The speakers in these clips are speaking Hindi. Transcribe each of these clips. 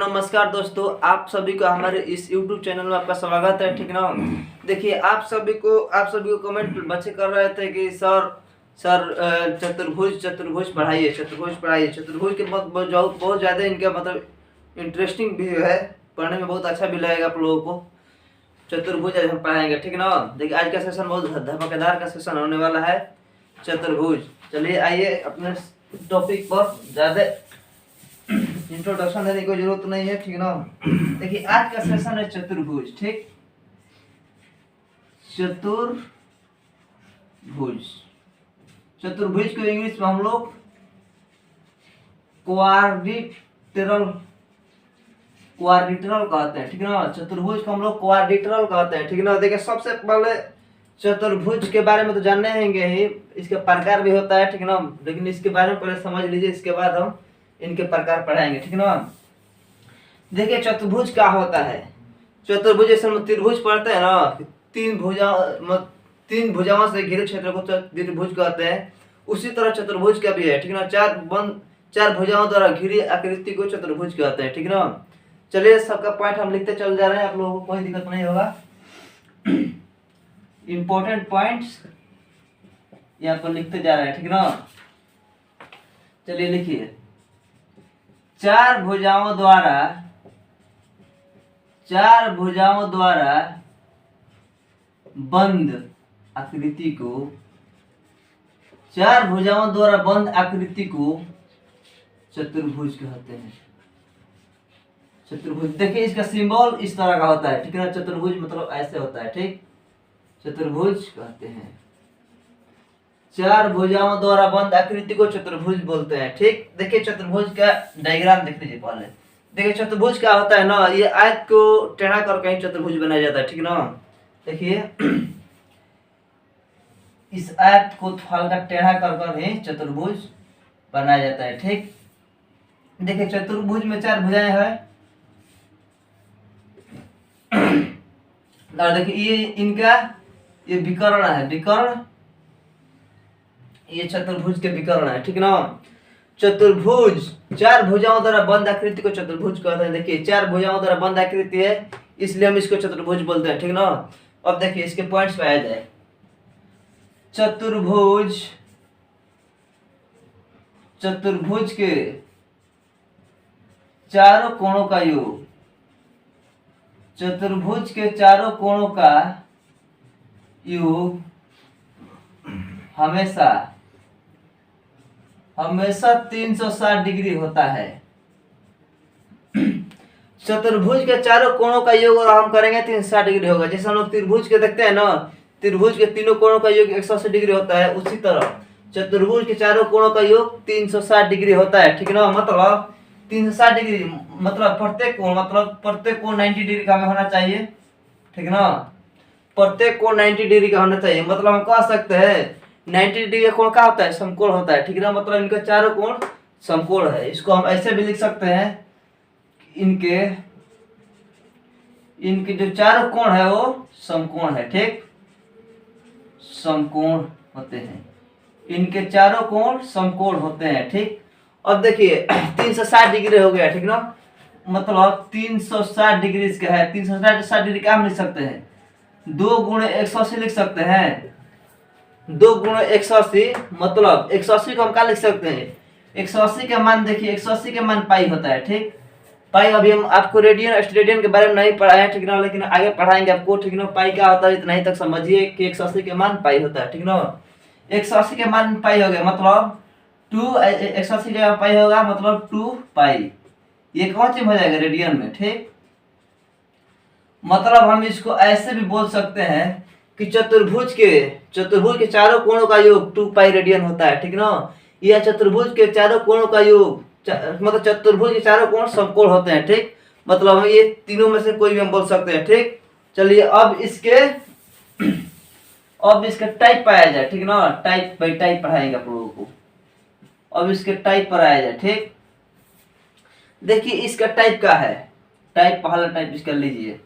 नमस्कार दोस्तों, आप सभी को हमारे इस YouTube चैनल में आपका स्वागत है। ठीक ना। देखिए, आप सभी को कमेंट बच्चे कर रहे थे कि सर चतुर्भुज पढ़ाइए, चतुर्भुज के बहुत ज़्यादा इनका मतलब इंटरेस्टिंग भी है, पढ़ने में बहुत अच्छा भी लगेगा आप लोगों को। चतुर्भुज आज हम पढ़ाएंगे। ठीक ना। देखिए, आज का सेशन बहुत धमाकेदार का सेशन होने वाला है, चतुर्भुज। चलिए आइए अपने टॉपिक पर। ज़्यादा इंट्रोडक्शन देने की कोई जरूरत नहीं है। ठीक ना। देखिए, आज का सेशन है चतुर्भुज। ठीक, चतुर्भुज को इंग्लिश में हम लोग क्वाड्रिलेटरल कहते हैं। ठीक ना। चतुर्भुज को हम लोग क्वाड्रिलेटरल कहते हैं। ठीक ना। देखिए, सबसे पहले चतुर्भुज के बारे में तो जानने हैंगे ही, इसके प्रकार भी होता है। ठीक ना। लेकिन इसके बारे में पहले समझ लीजिए, इसके बाद हम इनके प्रकार पढ़ाएंगे। ठीक ना। देखिए, चतुर्भुज क्या होता है। चतुर्भुज जैसे हम त्रिभुज पढ़ते हैं ना, तीन भुजाओं से घिरे क्षेत्र को त्रिभुज कहते हैं। उसी तरह चतुर्भुज का भी है। ठीक ना। चार भुजाओं द्वारा घिरी आकृति को चतुर्भुज कहते हैं। ठीक ना। चलिए, सबका पॉइंट हम लिखते चल जा रहे हैं, आप लोगों को कोई दिक्कत नहीं होगा। इंपॉर्टेंट पॉइंट्स यहाँ पर लिखते जा रहे हैं। ठीक ना। चलिए लिखिए, चार भुजाओं द्वारा बंद आकृति को चतुर्भुज कहते हैं। चतुर्भुज देखिए, इसका सिंबल इस तरह का होता है। ठीक है ना। चतुर्भुज मतलब ऐसे होता है। ठीक, चतुर्भुज कहते हैं। चार भुजाओं द्वारा बंद आकृति को चतुर्भुज बोलते हैं। ठीक, देखिए चतुर्भुज का डायग्राम देख लीजिए पहले। देखिए, चतुर्भुज क्या होता है ना, ये आयत को टेढ़ा कर कहीं चतुर्भुज बनाया जाता है। ठीक ना। देखिए, इस आयत को हल्का टेढ़ा कर ही चतुर्भुज बनाया जाता है। ठीक, देखिए चतुर्भुज में चार भुजाएं हैं। और देखिए, ये इनका ये विकर्ण है, ये चतुर्भुज के विकर्ण है। ठीक ना। चतुर्भुज चार भुजाओं द्वारा बंद आकृति को चतुर्भुज कहते हैं। देखिए, चार भुजाओं द्वारा बंद आकृति है, इसलिए हम इसको चतुर्भुज बोलते हैं। ठीक ना। अब देखिए, इसके पॉइंट्स पे आ जाए। चतुर्भुज के चारों कोणों का योग, चतुर्भुज के चारों कोणों का योग हमेशा 360 डिग्री होता है। चतुर्भुज के चारों कोणों का योग और हम करेंगे 360 डिग्री होगा। जैसे हम लोग त्रिभुज के देखते हैं ना, त्रिभुज के तीनों कोणों का योग 180 डिग्री होता है, उसी तरह चतुर्भुज के चारों कोणों का योग 360 डिग्री होता है। ठीक ना। मतलब 360 डिग्री मतलब प्रत्येक कोण 90 डिग्री का हमें होना चाहिए। ठीक ना। प्रत्येक कोण 90 डिग्री का होना चाहिए। मतलब हम कह सकते हैं 90 डिग्री का कोण क्या होता है, समकोण होता है। ठीक ना। मतलब इनके चारों कोण समकोण है। इसको हम ऐसे भी लिख सकते हैं, इनके जो चारों कोण है वो समकोण है। ठीक, समकोण होते हैं, इनके चारों कोण समकोण होते हैं। ठीक, अब देखिए 360 डिग्री हो गया। ठीक ना। मतलब 360 डिग्री इसका है। 360 डिग्री क्या हम लिख सकते हैं, 2 गुणे 180 लिख सकते हैं। 2 गुणे 180 मतलब 180 को हम क्या लिख सकते हैं, 180 का मान देखिए, 180 का मान पाई होता है। ठीक, पाई अभी हम आपको रेडियन स्टेडियन के बारे में नहीं पढ़ाए हैं। ठीक ना। लेकिन आगे पढ़ाएंगे आपको। ठीक ना। पाई क्या होता है इतना ही तक समझिए कि 180 के मान पाई होता है। ठीक ना। 180 के मान पाई हो गया, मतलब 180 का पाई होगा मतलब 2 पाई। ये कौन सी हो जाएगा, रेडियन में। ठीक, मतलब हम इसको ऐसे भी बोल सकते हैं कि चतुर्भुज के चारों कोणों का योग 2 पाई रेडियन होता है। ठीक ना। यह चतुर्भुज के चारों कोणों का योग मतलब चतुर्भुज के चारों कोण समकोण होते हैं। ठीक, मतलब हम ये तीनों में से कोई भी हम बोल सकते हैं। ठीक, चलिए अब इसके टाइप पाया जाए। ठीक ना। टाइप बाई टाइप पढ़ाएंगे आप लोगों को। अब इसके टाइप पर आया जाए। ठीक, देखिए इसका टाइप क्या है। पहला टाइप इसका लीजिए।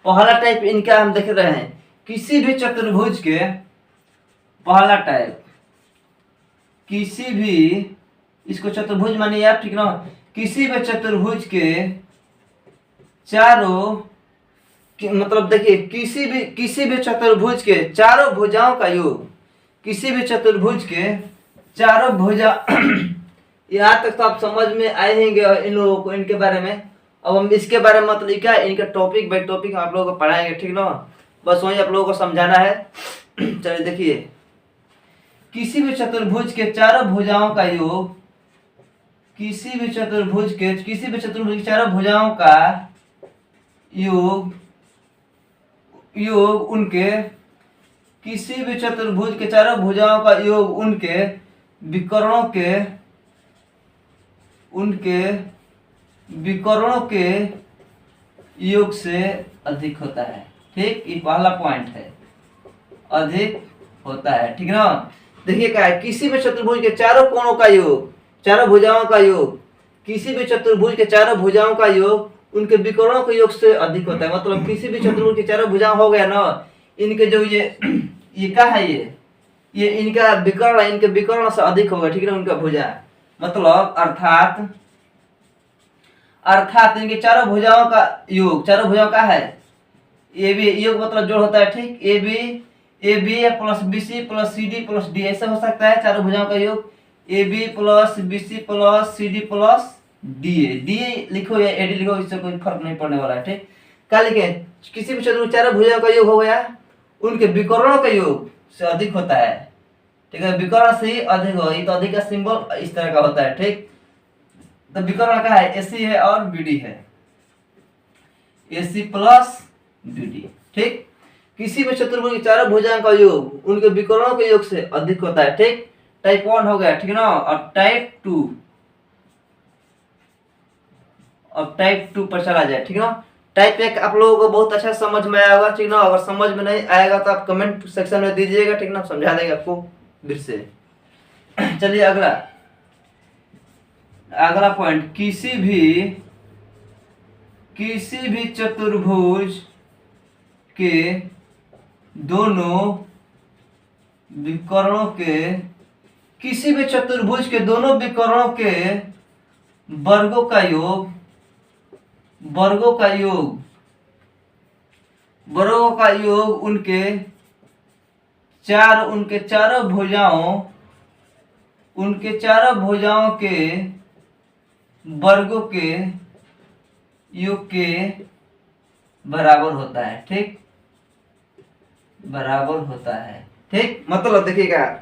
पहला टाइप इनका हम देख रहे हैं, किसी भी चतुर्भुज के पहला टाइप, किसी भी इसको चतुर्भुज मानिए आप। ठीक ना। किसी भी चतुर्भुज के चारों मतलब देखिए किसी भी चतुर्भुज के चारों भुजाओं का योग, किसी भी चतुर्भुज के चारों भुजा यहाँ तक तो आप समझ में आए होंगे इन लोगों को, इनके बारे में। अब हम इसके बारे में मतलब क्या इनका टॉपिक बाय टॉपिक आप लोगों को पढ़ाएंगे, ठीक ना। बस वही आप लोगों को समझाना है। चलिए देखिए, किसी भी चतुर्भुज के चारों भुजाओं का योग, किसी भी चतुर्भुज की चारों भुजाओं का योग उनके, किसी भी चतुर्भुज के चारों भुजाओं का योग उनके विकर्णों के योग से अधिक होता है। ठीक, ये पहला पॉइंट है, अधिक होता है, ठीक ना। देखिए क्या है, किसी भी चतुर्भुज के चारों कोणों का योग, चारों भुजाओं का योग, किसी भी चतुर्भुज के चारों भुजाओं का योग उनके विकर्णों के योग से अधिक होता है। मतलब किसी भी चतुर्भुज के चारों भुजाएं हो गया ना, इनके जो ये क्या है, ये इनका विकर्ण, इनके विकर्ण से अधिक होगा, ठीक है ना, उनका भुजा। मतलब अर्थात इनके चारों भुजाओं का योग, चारों भुजाओं का है ए बी, योग मतलब जोड़ होता है, ठीक। A B plus B C plus C D plus D, ऐसा हो सकता है चारों भुजाओं का योग A B plus B C plus C D plus D लिखो या एडी लिखो, इससे कोई फर्क नहीं पड़ने वाला है, ठीक। क्या लिखे, किसी भी चतुर्भुज चारों भुजाओं का योग हो गया उनके विकर्णों का योग से अधिक होता है, ठीक है। विकर्ण से ही अधिक हो, ये तो अधिक का सिंबल इस तरह का होता है, ठीक। तो विकर्ण का है एसी है और बीडी है, एसी प्लस बीडी, ठीक। किसी भी चतुर्भुज की चारों भुजाओं का योग उनके विकर्णों के योग से अधिक होता है, ठीक। टाइप 1 हो गया, ठीक ना। और टाइप 2 पर चला जाए, ठीक ना। टाइप 1 आप लोगों को बहुत अच्छा समझ में आया होगा, ठीक ना। अगर समझ में नहीं आएगा तो आप कमेंट सेक्शन में दीजिएगा, ठीक ना, समझा देंगे आपको फिर से। चलिए अगला पॉइंट, किसी भी चतुर्भुज के दोनों विकर्णों के, किसी भी चतुर्भुज के दोनों विकर्णों के वर्गों का योग उनके चारों भुजाओं के वर्गों के योग के बराबर होता है, ठीक, बराबर होता है, ठीक। मतलब देखिएगा,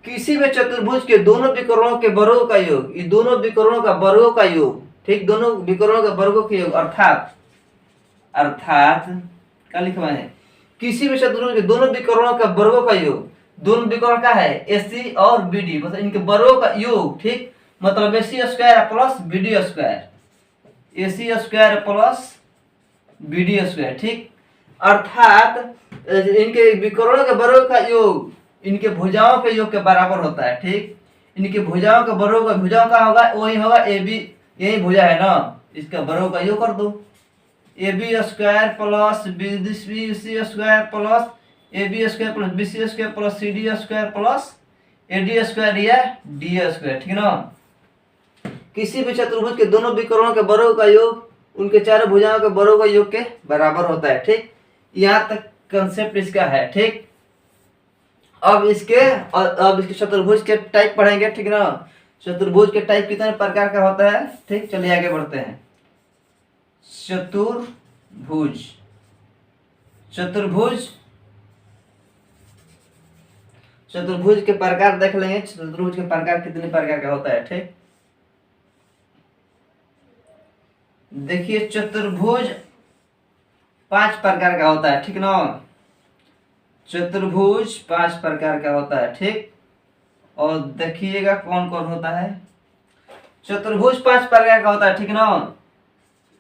किसी भी चतुर्भुज के दोनों विकर्णों के वर्गों का योग, ये दोनों विकर्णों का वर्गों का योग, ठीक, दोनों विकर्णों के वर्गों के योग, अर्थात क्या लिखा है, किसी भी चतुर्भुज के दोनों विकर्णों का वर्गों का योग, दोनों विकर्ण का है एसी और बीडी, मतलब इनके वर्गों का योग, ठीक। मतलब AC square plus BD square, AC square plus BD square, ठीक। अर्थात इनके विकर्णों के वर्गों का योग इनके भुजाओं के योग के बराबर होता है, ठीक। इनके भुजाओं के वर्गों का, भुजाओं का होगा वही होगा ए बी, यही भुजा है ना, इसका वर्गों का योग कर दो, A B square plus B C square plus A B square plus B C square plus C D square plus A D square या डी स्क्वायर, ठीक है ना। किसी भी चतुर्भुज के दोनों विकर्णों के वर्गों का योग उनके चारों भुजाओं के वर्गों का योग के बराबर होता है, ठीक। यहाँ तक कंसेप्ट इसका है, ठीक। अब इसके चतुर्भुज के टाइप पढ़ेंगे, ठीक ना। चतुर्भुज के टाइप कितने प्रकार का होता है, ठीक। चलिए आगे बढ़ते हैं। चतुर्भुज के प्रकार देख लेंगे, चतुर्भुज के प्रकार कितने प्रकार का होता है, ठीक। देखिए, चतुर्भुज 5 प्रकार का होता है, ठीक ना। चतुर्भुज 5 प्रकार का होता है, ठीक। और देखिएगा कौन कौन होता है। चतुर्भुज 5 प्रकार का होता है, ठीक ना।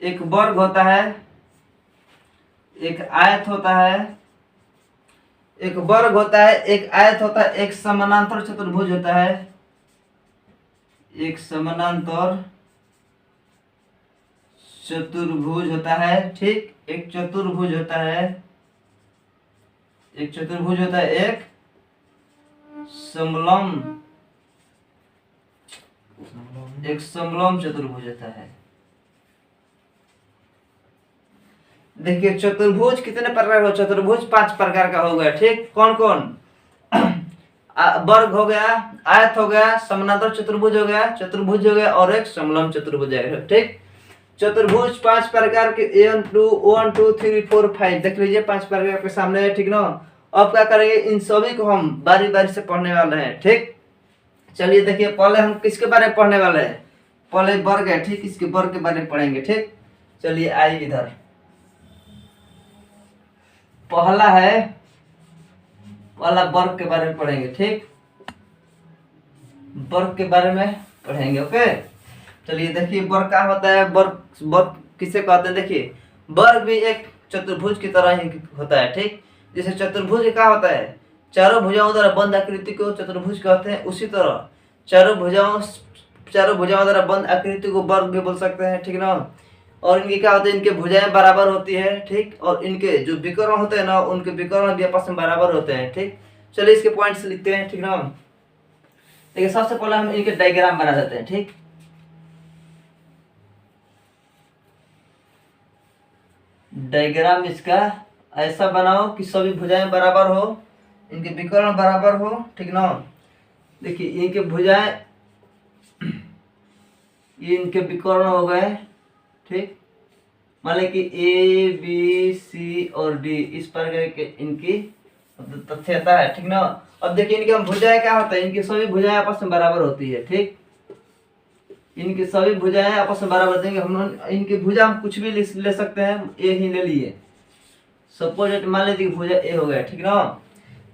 एक वर्ग होता है, एक आयत होता है, एक वर्ग होता है, एक आयत होता है, एक समानांतर चतुर्भुज होता है, एक समानांतर चतुर्भुज होता है, ठीक। एक चतुर्भुज होता है, एक समलंब एक समलंब चतुर्भुज होता है। देखिए चतुर्भुज कितने प्रकार का, चतुर्भुज 5 प्रकार का हो गया, ठीक। कौन कौन? वर्ग हो गया, आयत हो गया, समानांतर चतुर्भुज हो गया, चतुर्भुज हो गया और एक समलंब चतुर्भुज है, ठीक। चतुर्भुज 5 प्रकार के 1 2 3 4 5 देख लीजिए, 5 प्रकार के सामने है, ठीक ना। अब क्या करेंगे, इन सभी को हम बारी बारी से पढ़ने वाले हैं, ठीक। चलिए देखिए, पहले हम किसके बारे में पढ़ने वाले हैं? पहले वर्ग है, ठीक, इसके वर्ग के बारे में पढ़ेंगे, ठीक। चलिए आइए इधर, पहला है, पहला वर्ग के बारे में पढ़ेंगे, ठीक, वर्ग के बारे में पढ़ेंगे, ओके। चलिए देखिए वर्ग क्या होता है, वर्ग वर्ग किसे कहते हैं? देखिए वर्ग भी एक चतुर्भुज की तरह ही होता है, ठीक। जैसे चतुर्भुज क्या होता है, चारों भुजाओं द्वारा बंद आकृति को चतुर्भुज कहते हैं, उसी तरह चारों भुजाओं द्वारा बंद आकृति को वर्ग भी बोल सकते हैं, ठीक ना। और इनके क्या होते हैं, इनके भुजाएं बराबर होती है, ठीक, और इनके जो विकर्ण होते हैं ना, उनके विकर्ण भी आपस में बराबर होते हैं, ठीक। चलिए इसके पॉइंट्स लिखते हैं, ठीक ना। देखिए सबसे पहले हम इनके डायग्राम बना देते हैं, ठीक। डायग्राम इसका ऐसा बनाओ कि सभी भुजाएं बराबर हो, इनके विकर्ण बराबर हो, ठीक ना। देखिए इनके भुजाएं, इनके विकर्ण हो गए, ठीक। मान लें कि ए बी सी और डी इस प्रकार के इनकी तथ्यता है, ठीक ना। अब देखिए इनके भुजाएं क्या होता है, इनकी सभी भुजाएं आपस में बराबर होती है, ठीक। इनकी सभी भुजाएं आपस में बराबर देंगे, हम इनकी भुजा हम कुछ भी ले सकते हैं, ए ही ले लिए, सपोज मान लीजिए भुजा ए हो गया, ठीक ना।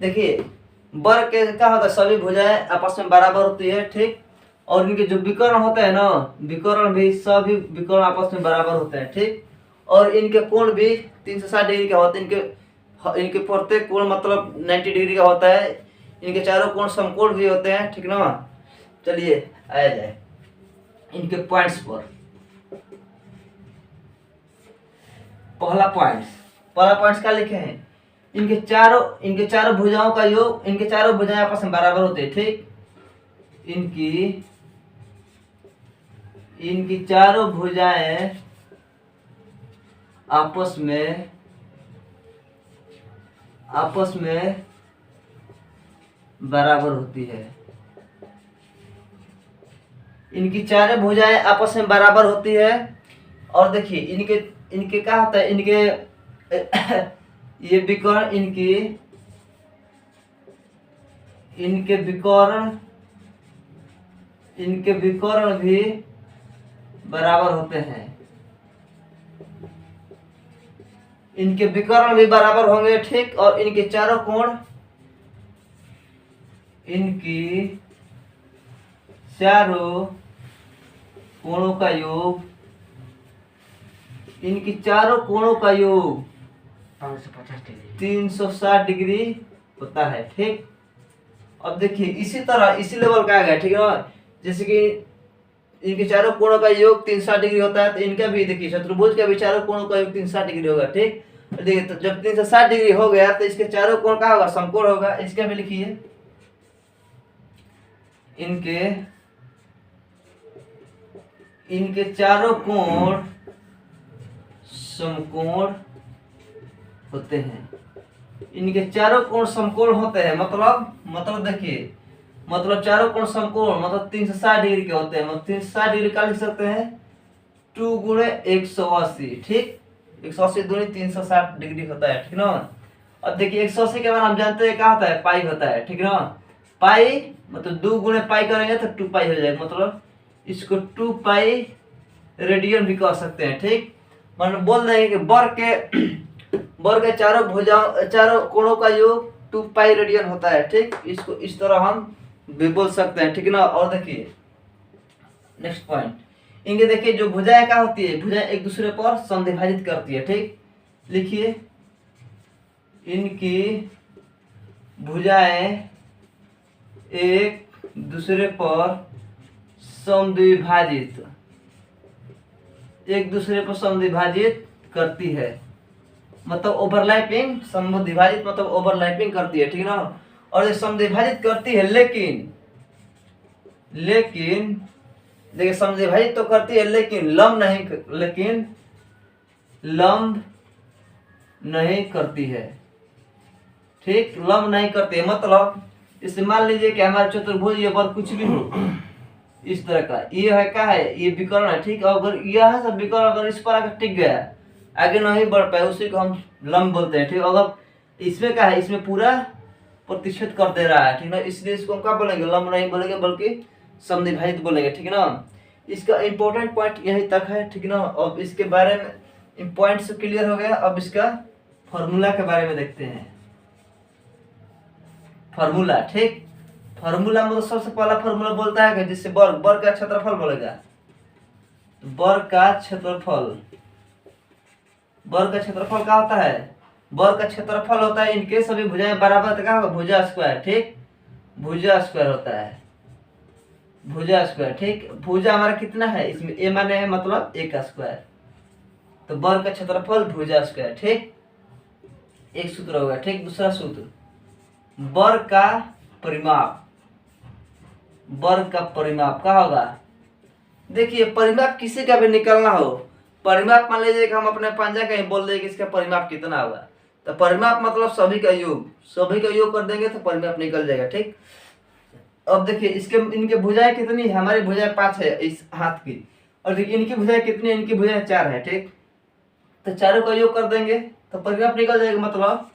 देखिए वर्ग के क्या होता है, सभी भुजाएं आपस में बराबर होती है, ठीक। और इनके जो विकर्ण होते हैं ना, विकर्ण भी सभी विकर्ण आपस में बराबर होते हैं, ठीक। और इनके कोण भी 360 डिग्री का होते हैं, इनके प्रत्येक कोण मतलब 90 डिग्री का होता है, इनके चारों कोण समकोण भी होते हैं, ठीक ना। चलिए आया जाए इनके पॉइंट्स पर। पहला पॉइंट्स क्या लिखे हैं, इनके चारों भुजाओं का योग, इनके चारों भुजाएं आपस में बराबर होते हैं, ठीक। इनकी चारों भुजाएं आपस में बराबर होती है, इनकी चारों भुजाएं आपस में बराबर होती है। और देखिए इनके क्या होता है, इनके ये विकर्ण, इनके विकर्ण भी बराबर होते हैं, इनके विकर्ण भी बराबर होंगे, ठीक। और इनके चारों कोण, इनकी चारों कोणों का योग, इनकी चारों कोणों का योग 360 डिग्री होता है, ठीक। अब देखिए इसी तरह इसी लेवल का आ गया, ठीक है ना। जैसे कि इनके चारों कोणों का योग 360 डिग्री होता है, तो इनका भी देखिए चतुर्भुज का भी चारों कोणों का योग 360 डिग्री होगा, ठीक। देखिए तो जब 360 डिग्री हो गया तो इसके चारों कोण का होगा, समकोण होगा। इसका भी लिखिए, इनके चारों कोण समकोण होते हैं, इनके चारों कोण समकोण होते हैं, मतलब देखिए, मतलब चारों कोण समकोण मतलब 360 डिग्री के होते हैं। मतलब 360 डिग्री का लिख सकते हैं 2 गुणे 180, ठीक। 180 दूनी 360 डिग्री होता है, ठीक ना। अब देखिए 180 के बाद हम जानते हैं क्या होता है, पाई होता है, ठीक ना। पाई मतलब 2 गुणे पाई करेंगे तो 2 पाई हो जाएगा, मतलब इसको 2 पाई रेडियन भी कह सकते हैं, ठीक। मतलब बोल रहे हैं कि वर्ग के चारों कोणों का योग 2 पाई रेडियन होता है, ठीक। इसको इस तरह हम भी बोल सकते हैं, ठीक ना। और देखिए नेक्स्ट पॉइंट, इनके देखिए जो भुजाएं क्या होती है, भुजाएं एक दूसरे पर समद्विभाजित करती है, ठीक। लिखिए इनकी भुजाएं एक दूसरे पर समद्विभाजित करती है, मतलब ओवरलैपिंग, समद्विभाजित मतलब ओवरलैपिंग करती है, ठीक ना। और ये समद्विभाजित करती है, लेकिन देखिए समविभाजित तो करती है लेकिन लंब नहीं करती है। ठीक, लंब नहीं करती है मतलब इसे मान लीजिए कि हमारे चतुर्भुज ये वर्ग कुछ भी हो इस तरह का, ये है क्या है, ये विकर्ण है। ठीक, अगर यह सब विकर्ण अगर इस पर आकर टिक गया, आगे नहीं बढ़ पाए, उसी को हम लंब बोलते हैं। ठीक, अगर इसमें क्या है, इसमें पूरा प्रतिशत कर दे रहा है, ठीक ना, इसलिए इसको हम क्या बोलेंगे, लंब नहीं बोलेंगे बल्कि समविभाजित बोलेंगे। ठीक है ना, इसका इंपॉर्टेंट पॉइंट यही तक है। ठीक ना, अब इसके बारे में पॉइंट से क्लियर हो गया। अब इसका फॉर्मूला के बारे में देखते हैं। फॉर्मूला, ठीक, फॉर्मूला मतलब सबसे पहला फॉर्मूला बोलता है कि जिससे वर्ग का क्षेत्रफल बोलेगा, वर्ग का क्षेत्रफल क्या होता है, वर्ग का क्षेत्रफल होता है इनके सभी भुजाएं बराबर, क्या होगा, भुजा स्क्वायर। ठीक, भुजा स्क्वायर होता है, भुजा स्क्वायर। ठीक, भुजा हमारा कितना है, इसमें ए माने है मतलब ए का स्क्वायर, तो वर्ग का क्षेत्रफल भुजा स्क्वायर। ठीक, एक सूत्र होगा। ठीक, दूसरा सूत्र वर्ग का परिमाप, वर्ग का परिमाप क्या होगा, देखिए परिमाप किसी का भी निकलना हो, परिमाप मान लीजिए कि हम अपने पंजा का ही बोल दें कि इसका परिमाप कितना होगा, तो परिमाप मतलब सभी का योग कर देंगे तो परिमाप निकल जाएगा। ठीक, अब देखिए इसके इनके भुजाएं कितनी है, हमारी भुजाएं 5 है इस हाथ की, और देखिए इनकी भुजाएं कितनी है, इनकी भुजाएं 4 है। ठीक, तो चारों का योग कर देंगे तो परिमाप निकल जाएगा, मतलब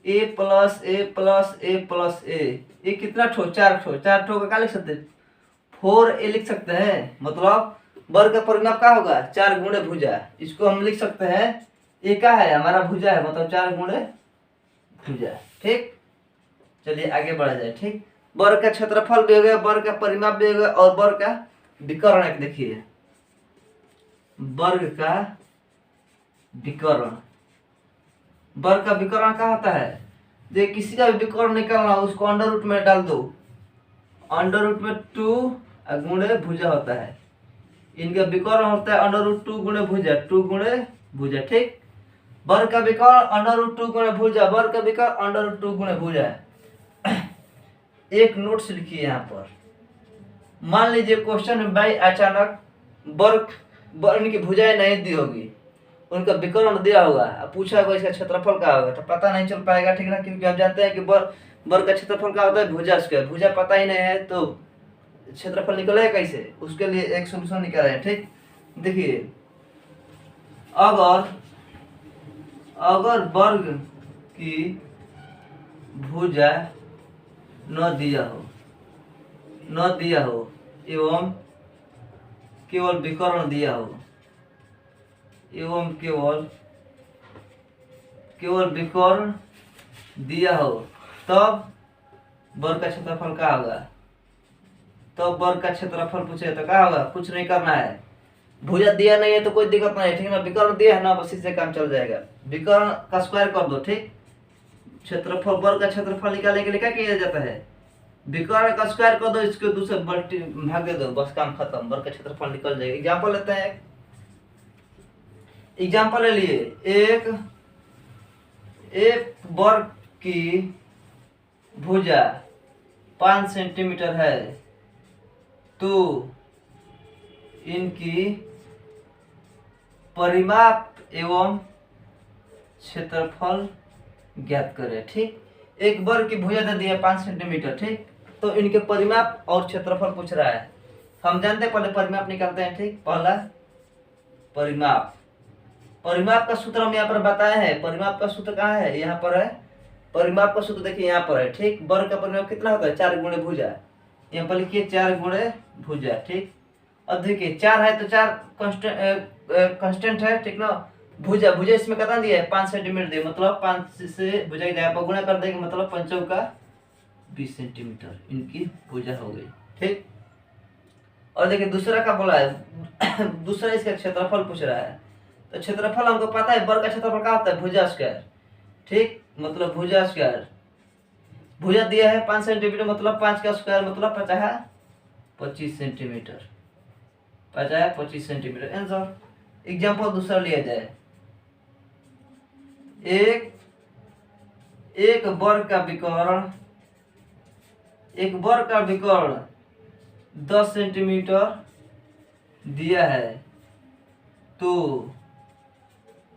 a plus a plus a plus a, ये कितना ठो, 4 ठो, 4 ठो का क्या लिख सकते हैं, 4a लिख सकते हैं। मतलब वर्ग का परिमाप क्या होगा, 4 गुणे भुजा, इसको हम लिख सकते हैं, ये क्या है, हमारा भुजा है, मतलब 4 गुणे भुजा। ठीक, चलिए आगे बढ़ा जाए। ठीक, वर्ग का क्षेत्रफल भी हो गया, वर्ग का परिमाप भी हो गया, और वर्ग का विकर्ण एक देखिए, वर्ग का विकर्ण, वर्ग का विकर्ण क्या होता है, देख किसी का भी विकर्ण निकालना उसको अंडर रूट में डाल दो, अंडर रूट में 2 गुणे भुजा होता है, इनका विकर्ण होता है अंडर रूट 2 गुणे भुजा, 2 गुणे भुजा। ठीक, वर्ग का विकर्ण अंडर रूट 2 गुणे भुजा, वर्ग का विकर्ण अंडर रूट 2 गुणे भुजा। एक नोट्स लिखिए यहाँ पर, मान लीजिए क्वेश्चन में भाई अचानक वर्ग की भुजाएं नहीं दी होगी, उनका विकर्ण दिया होगा, पूछा होगा इसका क्षेत्रफल क्या होगा, तो पता नहीं चल पाएगा। ठीक ना, क्योंकि आप जानते हैं कि वर्ग का क्षेत्रफल क्या होता है, भुजा स्क्वायर, भुजा पता ही नहीं है तो क्षेत्रफल निकलेगा कैसे, उसके लिए एक सोल्यूशन निकाले हैं। ठीक, देखिए अगर वर्ग की भुजा न दिया हो एवं केवल विकर्ण दिया हो, एवं केवल विकर्ण दिया हो, तब वर्ग का क्षेत्रफल क्या होगा, तब वर्ग का क्षेत्रफल पूछे तो क्या होगा, कुछ नहीं करना है, भुजा दिया नहीं है तो कोई दिक्कत नहीं है। ठीक है ना, विकर्ण दिया है ना, बस इससे काम चल जाएगा, विकर्ण का स्क्वायर कर दो। ठीक, क्षेत्रफल, वर्ग का क्षेत्रफल निकालने के लिए क्या किया जाता है, विकर्ण का स्क्वायर कर दो, इसके दूसरे बल्टी भाग दे दो, बस काम खत्म, वर्ग का क्षेत्रफल निकल जाएगा। एग्जांपल लेते हैं, एग्जांपल ले लिए, एक वर्ग की भुजा 5 सेंटीमीटर है, तो इनकी परिमाप एवं क्षेत्रफल ज्ञात करें। ठीक, एक वर्ग की भुजा दे दिया 5 सेंटीमीटर। ठीक, तो इनके परिमाप और क्षेत्रफल पूछ रहा है, हम जानते हैं पहले परिमाप निकालते हैं। ठीक, पहला परिमाप का सूत्र हम यहाँ पर बताए हैं, परिमाप का सूत्र कहाँ है, यहाँ पर है, परिमाप का सूत्र देखिए यहाँ पर है। ठीक, वर्ग का परिमाप कितना होता है, 4 गुणे भुजा, यहाँ पर लिखिए 4 गुणे भुजा। ठीक, अब देखिए 4 है तो 4 कांस्टेंट है। ठीक ना, भुजा इसमें कितना दिया है, 5 सेंटीमीटर दिया, मतलब 5 से भुजा की जगह पर गुणा कर देंगे, मतलब 5 का 20 सेंटीमीटर इनकी भुजा हो गई। ठीक, और देखिए दूसरा का बोला है, दूसरा इसका क्षेत्रफल पूछ रहा है, तो क्षेत्रफल हमको पता है, वर्ग का क्षेत्रफल क्या होता है, भुजा स्क्वायर। ठीक, मतलब भुजा स्क्वायर, भुजा दिया है 5 सेंटीमीटर, मतलब 5 का स्क्वायर मतलब 25 सेंटीमीटर, 25 सेंटीमीटर आंसर। एग्जाम्पल दूसरा लिया जाए, एक वर्ग का विकर्ण 10 सेंटीमीटर दिया है तो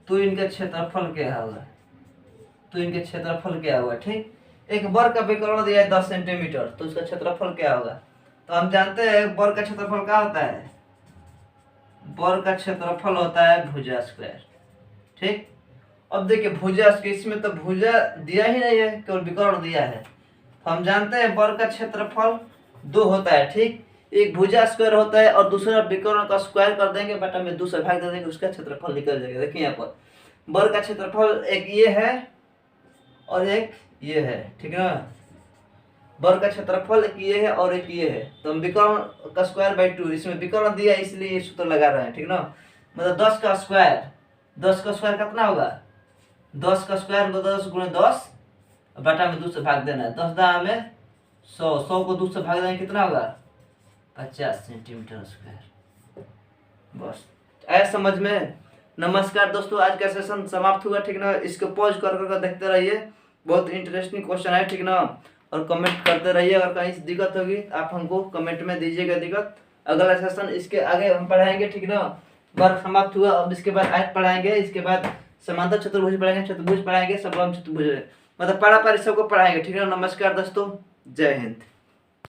इनका क्षेत्रफल क्या होगा, तो इनके क्षेत्रफल क्या होगा। ठीक, एक वर्ग का विकर्ण दिया है 10 सेंटीमीटर, तो उसका क्षेत्रफल क्या होगा। तो हम जानते हैं वर्ग का क्षेत्रफल क्या होता है, वर्ग का क्षेत्रफल होता है भुजा स्क्वायर। ठीक, अब देखिए भुजा, इसमें तो भुजा दिया ही नहीं है, केवल विकर्ण दिया है। तो हम जानते हैं वर्ग का क्षेत्रफल 2 होता है। ठीक, एक भुजा स्क्वायर होता है और दूसरा विकर्ण का स्क्वायर कर देंगे, बटा में 2 से भाग दे देंगे, उसका क्षेत्रफल निकल जाएगा। देखिए यहाँ पर वर्ग का क्षेत्रफल एक ये है और एक ये है, ठीक है ना। वर्ग का क्षेत्रफल एक ये है और एक ये है, तो हम विकर्ण का स्क्वायर बाई 2, इसमें विकर्ण दिया इसलिए ये सूत्र लगा रहे हैं, ठीक ना। मतलब 10 का स्क्वायर, 10 का स्क्वायर कितना होगा, 10 का स्क्वायर मतलब 10 गुणे 10 बटा में 2 से भाग देना है। 10 दाम में 100, 100 को 2 से भाग देंगे कितना होगा, 50 सेंटीमीटर स्क्वायर। बस ऐसा समझ में। नमस्कार दोस्तों, आज का सेशन समाप्त हुआ, ठीक ना। इसको पॉज कर देखते रहिए, बहुत इंटरेस्टिंग क्वेश्चन है, ठीक ना। और कमेंट करते रहिए, अगर कहीं से दिक्कत होगी आप हमको कमेंट में दीजिएगा दिक्कत। अगला सेशन इसके आगे हम पढ़ाएंगे, ठीक ना। वर्ग समाप्त हुआ, अब इसके बाद आयत पढ़ाएंगे, इसके बाद समांतर चतुर्भुज पढ़ाएंगे, चतुर्भुज पढ़ाएंगे, समबाहु चतुर्भुज, मतलब पारा पारी सबको पढ़ाएंगे, ठीक है। नमस्कार दोस्तों, जय हिंद।